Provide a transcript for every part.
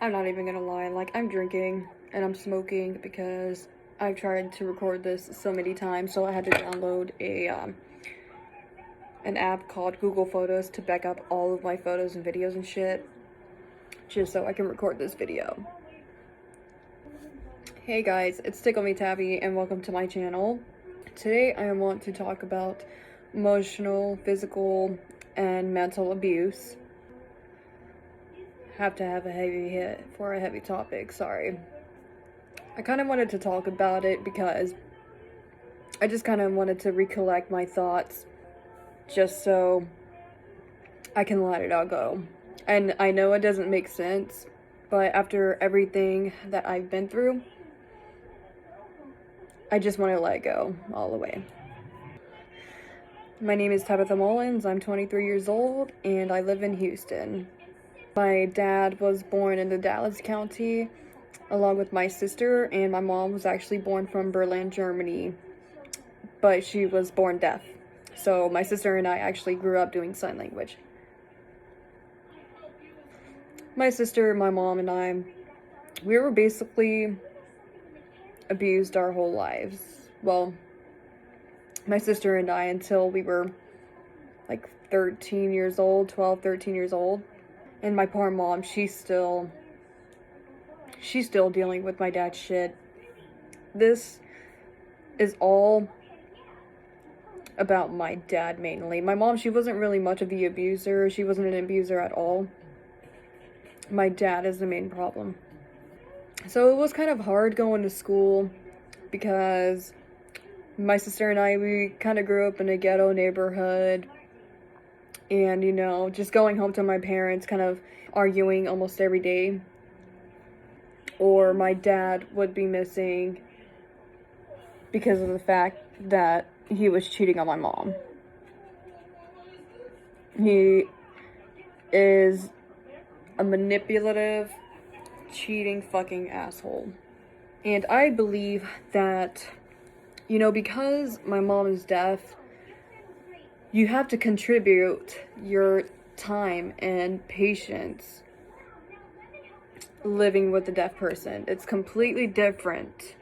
I'm not even gonna lie, like, I'm drinking and I'm smoking because I've tried to record this so many times, so I had to download an app called Google Photos to back up all of my photos and videos and shit, just so I can record this video. Hey guys, it's Tickle Me Tabby and welcome to my channel. Today I want to talk about emotional, physical, and mental abuse. Have to have a heavy hit for a heavy topic, sorry. I kind of wanted to talk about it because I just kind of wanted to recollect my thoughts just so I can let it all go. And I know it doesn't make sense, but after everything that I've been through, I just want to let go all the way. My name is Tabitha Mullins, I'm 23 years old, and I live in Houston. My dad was born in the Dallas County, along with my sister, and my mom was actually born from Berlin, Germany, but she was born deaf. So my sister and I actually grew up doing sign language. My sister, my mom, and I, we were basically abused our whole lives. Well, my sister and I until we were like 13 years old, 12, 13 years old. And my poor mom, she's still dealing with my dad's shit. This is all about my dad mainly. My mom, she wasn't really much of the abuser. She wasn't an abuser at all. My dad is the main problem. So it was kind of hard going to school because my sister and I, we kind of grew up in a ghetto neighborhood. And, you know, just going home to my parents, kind of arguing almost every day. Or my dad would be missing because of the fact that he was cheating on my mom. He is a manipulative, cheating fucking asshole. And I believe that, you know, because my mom is deaf, you have to contribute your time and patience living with a deaf person. It's completely different.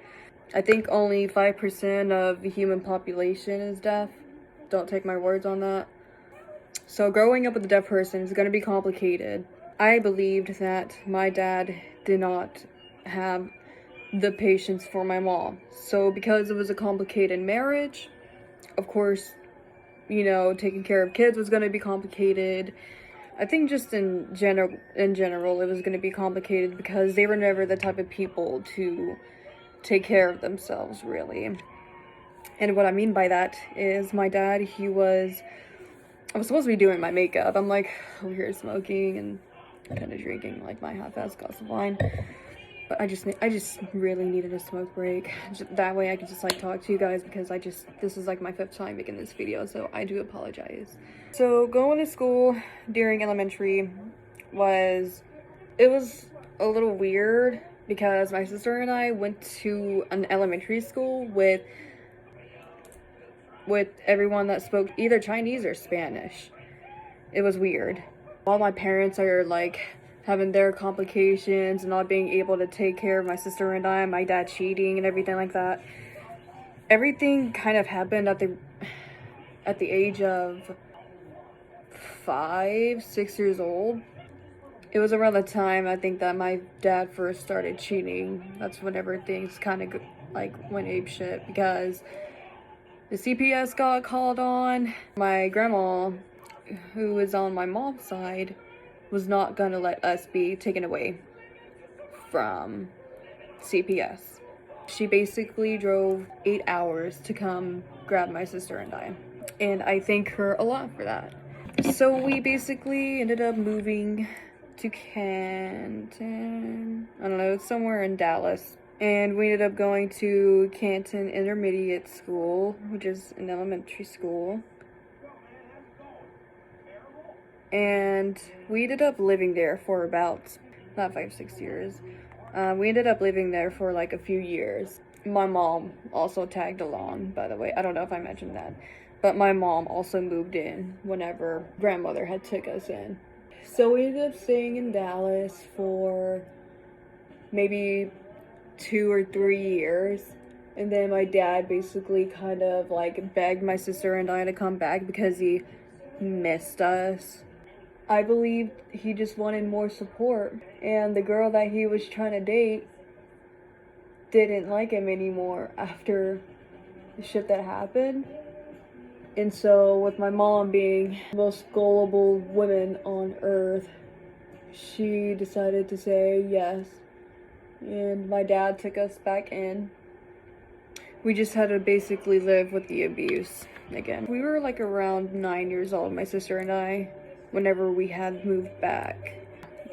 I think only 5% of the human population is deaf. Don't take my words on that. So growing up with a deaf person is going to be complicated. I believed that my dad did not have the patience for my mom. So because it was a complicated marriage, of course, you know, taking care of kids was going to be complicated. I think just in general, it was going to be complicated because they were never the type of people to take care of themselves, really. And what I mean by that is my dad, I was supposed to be doing my makeup. I'm like over here smoking and kind of drinking like my half-ass glass of wine. But I just really needed a smoke break. That way I could just like talk to you guys because this is like my 5th time making this video, so I do apologize. So going to school during elementary was a little weird because my sister and I went to an elementary school with everyone that spoke either Chinese or Spanish. It was weird. While my parents are like having their complications and not being able to take care of my sister and I, my dad cheating and everything like that. Everything kind of happened at the age of 5, 6 years old. It was around the time I think that my dad first started cheating. That's whenever things kind of like went apeshit because the CPS got called on. My grandma, who is on my mom's side, was not gonna let us be taken away from CPS. She basically drove 8 hours to come grab my sister and I. And I thank her a lot for that. So we basically ended up moving to Canton. I don't know, it's somewhere in Dallas. And we ended up going to Canton Intermediate School, which is an elementary school. And we ended up living there for about, not 5, 6 years. We ended up living there for like a few years. My mom also tagged along, by the way. I don't know if I mentioned that. But my mom also moved in whenever grandmother had took us in. So we ended up staying in Dallas for maybe 2 or 3 years. And then my dad basically kind of like begged my sister and I to come back because he missed us. I believe he just wanted more support. And the girl that he was trying to date didn't like him anymore after the shit that happened. And so, with my mom being the most gullible woman on earth, she decided to say yes. And my dad took us back in. We just had to basically live with the abuse again. We were like around 9 years old, my sister and I, whenever we had moved back.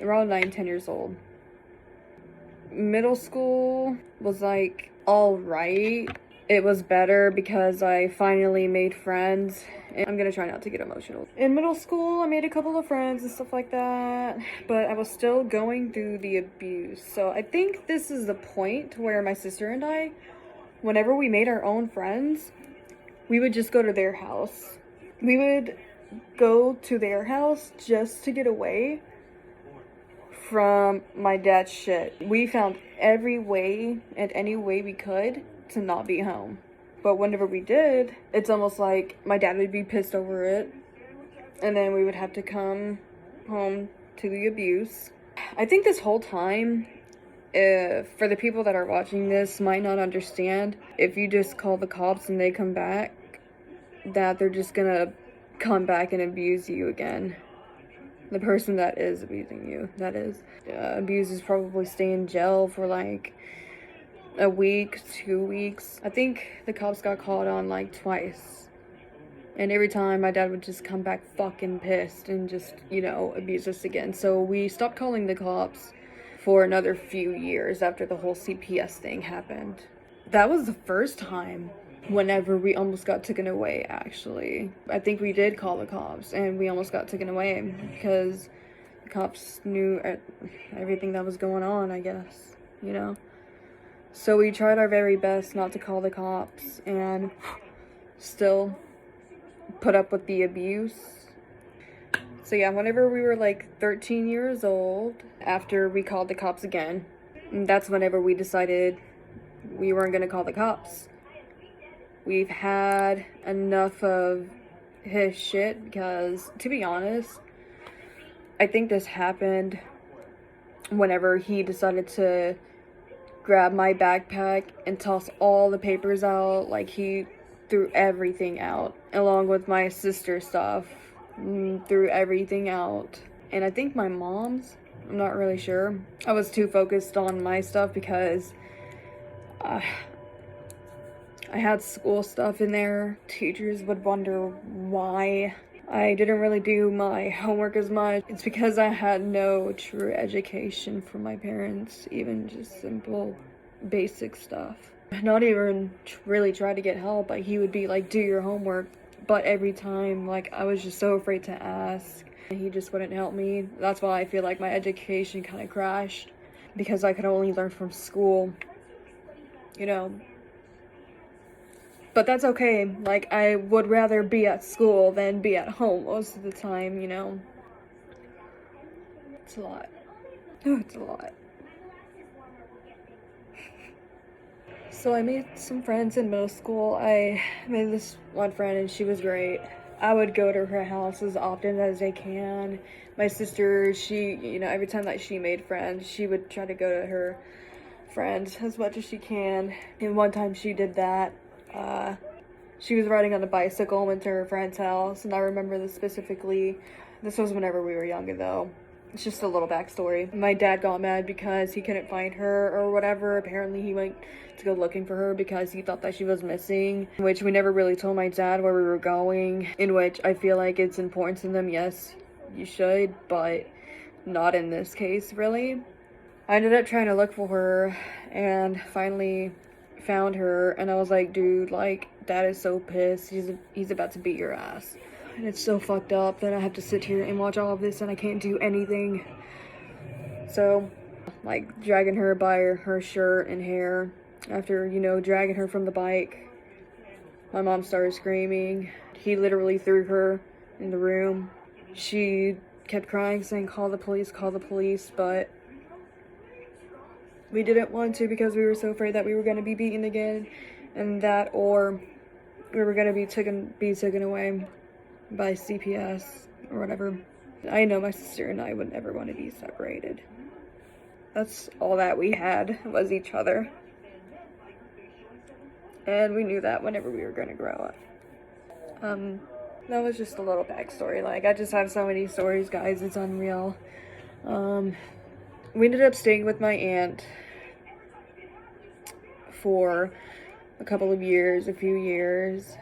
Around 9, 10 years old. Middle school was like alright. It was better because I finally made friends. And I'm gonna try not to get emotional. In middle school, I made a couple of friends and stuff like that, but I was still going through the abuse. So I think this is the point where my sister and I, whenever we made our own friends, we would just go to their house. We would go to their house just to get away from my dad's shit. We found every way and any way we could to not be home. But whenever we did, it's almost like my dad would be pissed over it, and then we would have to come home to the abuse. I think this whole time, for the people that are watching this might not understand, if you just call the cops and they come back, that they're just gonna come back and abuse you again. The person that is abusing you, that is. Abusers probably stay in jail for like a week, 2 weeks. I think the cops got called on like twice. And every time my dad would just come back fucking pissed and just, abuse us again. So we stopped calling the cops for another few years after the whole CPS thing happened. That was the first time whenever we almost got taken away, actually. I think we did call the cops and we almost got taken away because the cops knew everything that was going on, I guess, So we tried our very best not to call the cops and still put up with the abuse. So yeah, whenever we were like 13 years old, after we called the cops again, that's whenever we decided we weren't gonna call the cops. We've had enough of his shit because, to be honest, I think this happened whenever he decided to grab my backpack and toss all the papers out. Like, he threw everything out, along with my sister's stuff. Threw everything out. And I think my mom's, I'm not really sure. I was too focused on my stuff because I had school stuff in there. Teachers would wonder why I didn't really do my homework as much. It's because I had no true education from my parents, even just simple basic stuff. Not even really try to get help. Like, he would be like, do your homework. But every time, like, I was just so afraid to ask. He just wouldn't help me. That's why I feel like my education kind of crashed, because I could only learn from school, But that's okay. Like, I would rather be at school than be at home most of the time, It's a lot. It's a lot. So I made some friends in middle school. I made this one friend and she was great. I would go to her house as often as I can. My sister, she, every time that she made friends, she would try to go to her friends as much as she can. And one time she did that. She was riding on a bicycle, went to her friend's house, and I remember this specifically. This was whenever we were younger, though. It's just a little backstory. My dad got mad because he couldn't find her or whatever. Apparently he went to go looking for her because he thought that she was missing, which we never really told my dad where we were going, in which I feel like it's important to them. Yes, you should, but not in this case, really. I ended up trying to look for her and finally found her, and I was like, dude, like, Dad is so pissed. He's about to beat your ass. And it's so fucked up that I have to sit here and watch all of this and I can't do anything. So, like, dragging her by her shirt and hair. After, dragging her from the bike, my mom started screaming. He literally threw her in the room. She kept crying, saying, call the police, but We didn't want to because we were so afraid that we were going to be beaten again, and that, or we were going to be taken away by CPS or whatever. I know my sister and I would never want to be separated. That's all that we had, was each other. And we knew that whenever we were going to grow up. That was just a little backstory. Like, I just have so many stories, guys. It's unreal. We ended up staying with my aunt for a couple of years, a few years.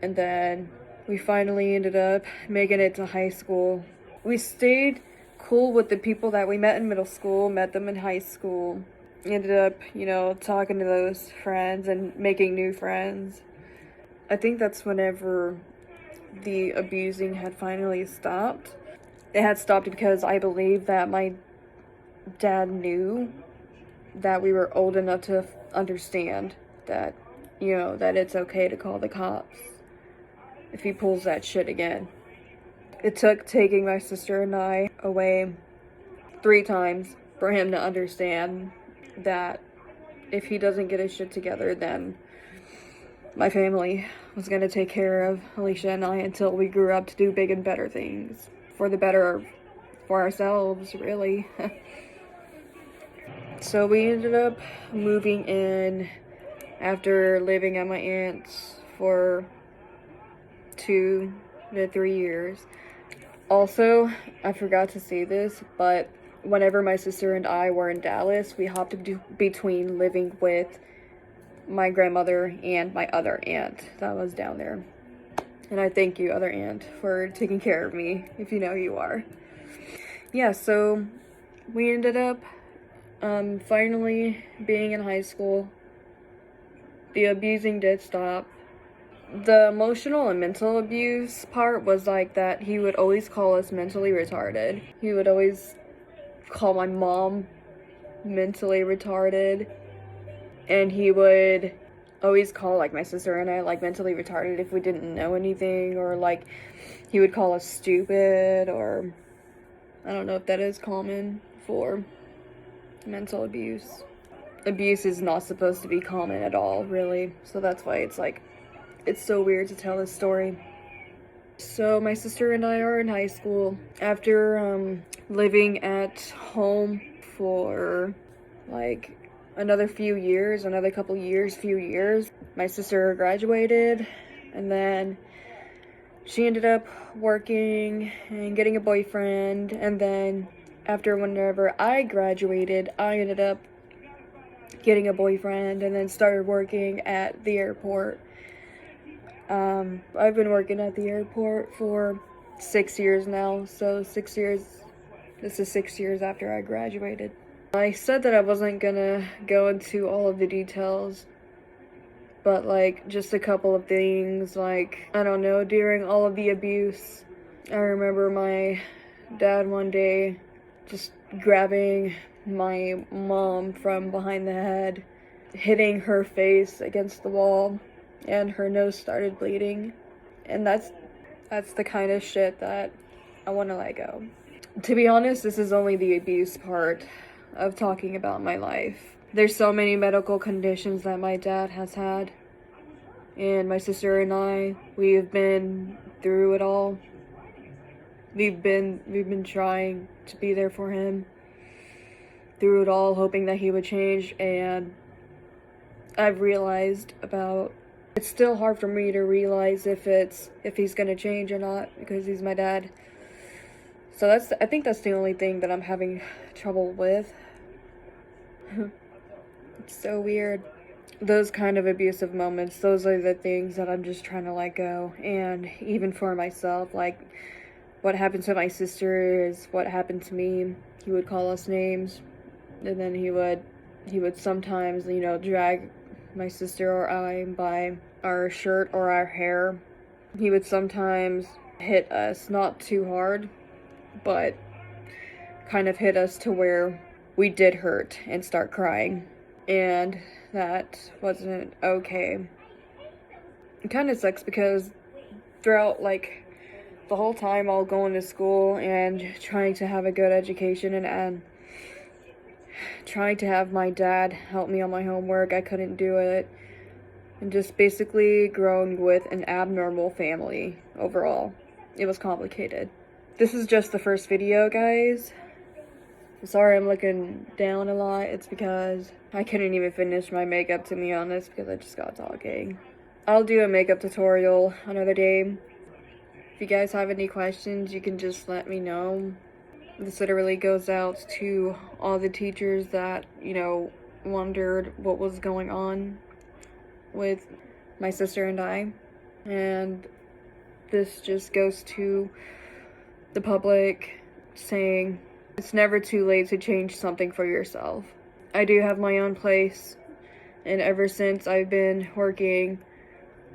And then we finally ended up making it to high school. We stayed cool with the people that we met in middle school, met them in high school. Ended up, you know, talking to those friends and making new friends. I think that's whenever the abusing had finally stopped. It had stopped because I believe that my dad knew that we were old enough to understand that, you know, that it's okay to call the cops if he pulls that shit again. It took taking my sister and I away 3 times for him to understand that if he doesn't get his shit together, then my family was going to take care of Alicia and I until we grew up to do big and better things. For the better for ourselves, really. So we ended up moving in after living at my aunt's for 2 to 3 years. Also, I forgot to say this, but whenever my sister and I were in Dallas, we hopped between living with my grandmother and my other aunt that was down there. And I thank you, other aunt, for taking care of me, if you know who you are. Yeah, so we ended up finally being in high school. The abusing did stop. The emotional and mental abuse part was like that he would always call us mentally retarded. He would always call my mom mentally retarded. And he would always call, like, my sister and I, like, mentally retarded if we didn't know anything. Or, like, he would call us stupid, or I don't know if that is common for mental abuse. Abuse is not supposed to be common at all, really. So that's why it's, like, it's so weird to tell this story. So my sister and I are in high school. After living at home for, like, another few years, few years, my sister graduated, and then she ended up working and getting a boyfriend. And then whenever I graduated, I ended up getting a boyfriend and then started working at the airport. I've been working at the airport for 6 years now, so 6 years, this is 6 years after I graduated. I said that I wasn't gonna go into all of the details, but, like, just a couple of things. Like, I don't know, during all of the abuse, I remember my dad one day just grabbing my mom from behind the head, hitting her face against the wall, and her nose started bleeding. And that's the kind of shit that I want to let go. To be honest, this is only the abuse part of talking about my life. There's so many medical conditions that my dad has had, and my sister and I, we've been through it all. We've been trying to be there for him through it all, hoping that he would change. And I've realized it's still hard for me to realize if he's gonna change or not, because he's my dad. So I think that's the only thing that I'm having trouble with. It's so weird. Those kind of abusive moments, those are the things that I'm just trying to let go. And even for myself, like, what happened to my sister is what happened to me. He would call us names, and then he would sometimes, you know, drag my sister or I by our shirt or our hair. He would sometimes hit us, not too hard, but kind of hit us to where we did hurt and start crying. And that wasn't okay. It kind of sucks because throughout, like, the whole time all going to school and trying to have a good education and trying to have my dad help me on my homework. I couldn't do it. And just basically growing with an abnormal family overall. It was complicated. This is just the first video, guys. I'm sorry I'm looking down a lot. It's because I couldn't even finish my makeup, to be honest, because I just got talking. I'll do a makeup tutorial another day. If you guys have any questions, you can just let me know. This literally goes out to all the teachers that, wondered what was going on with my sister and I. And this just goes to the public, saying it's never too late to change something for yourself. I do have my own place, and ever since I've been working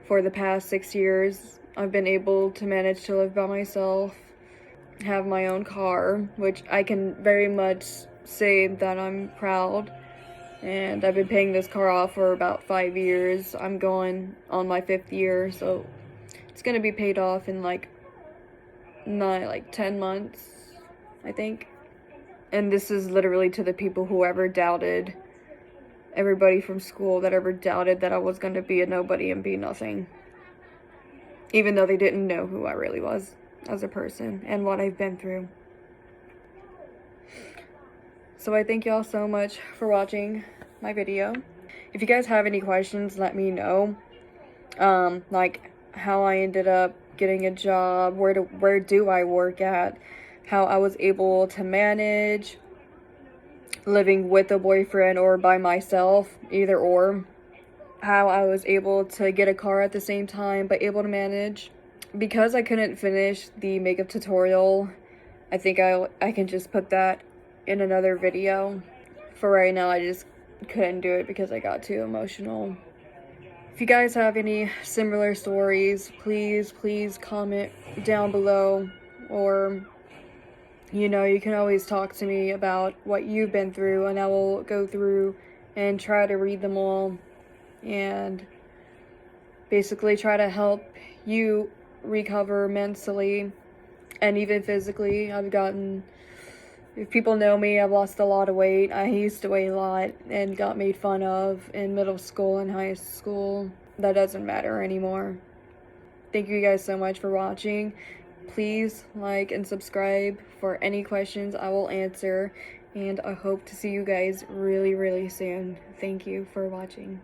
for the past 6 years, I've been able to manage to live by myself, have my own car, which I can very much say that I'm proud. And I've been paying this car off for about 5 years. I'm going on my 5th year, so it's gonna be paid off in like 10 months, I think. And this is literally to the people who ever doubted, everybody from school that ever doubted that I was gonna be a nobody and be nothing. Even though they didn't know who I really was as a person and what I've been through. So I thank y'all so much for watching my video. If you guys have any questions, let me know. Like how I ended up getting a job, where do I work at, how I was able to manage living with a boyfriend or by myself, either or. How I was able to get a car at the same time, but able to manage. Because I couldn't finish the makeup tutorial, I think I can just put that in another video. For right now, I just couldn't do it because I got too emotional. If you guys have any similar stories, please comment down below. Or, you can always talk to me about what you've been through, and I will go through and try to read them all. And basically try to help you recover mentally and even physically. If people know me, I've lost a lot of weight. I used to weigh a lot and got made fun of in middle school and high school. That doesn't matter anymore. Thank you guys so much for watching. Please like and subscribe. For any questions, I will answer. And I hope to see you guys really soon. Thank you for watching.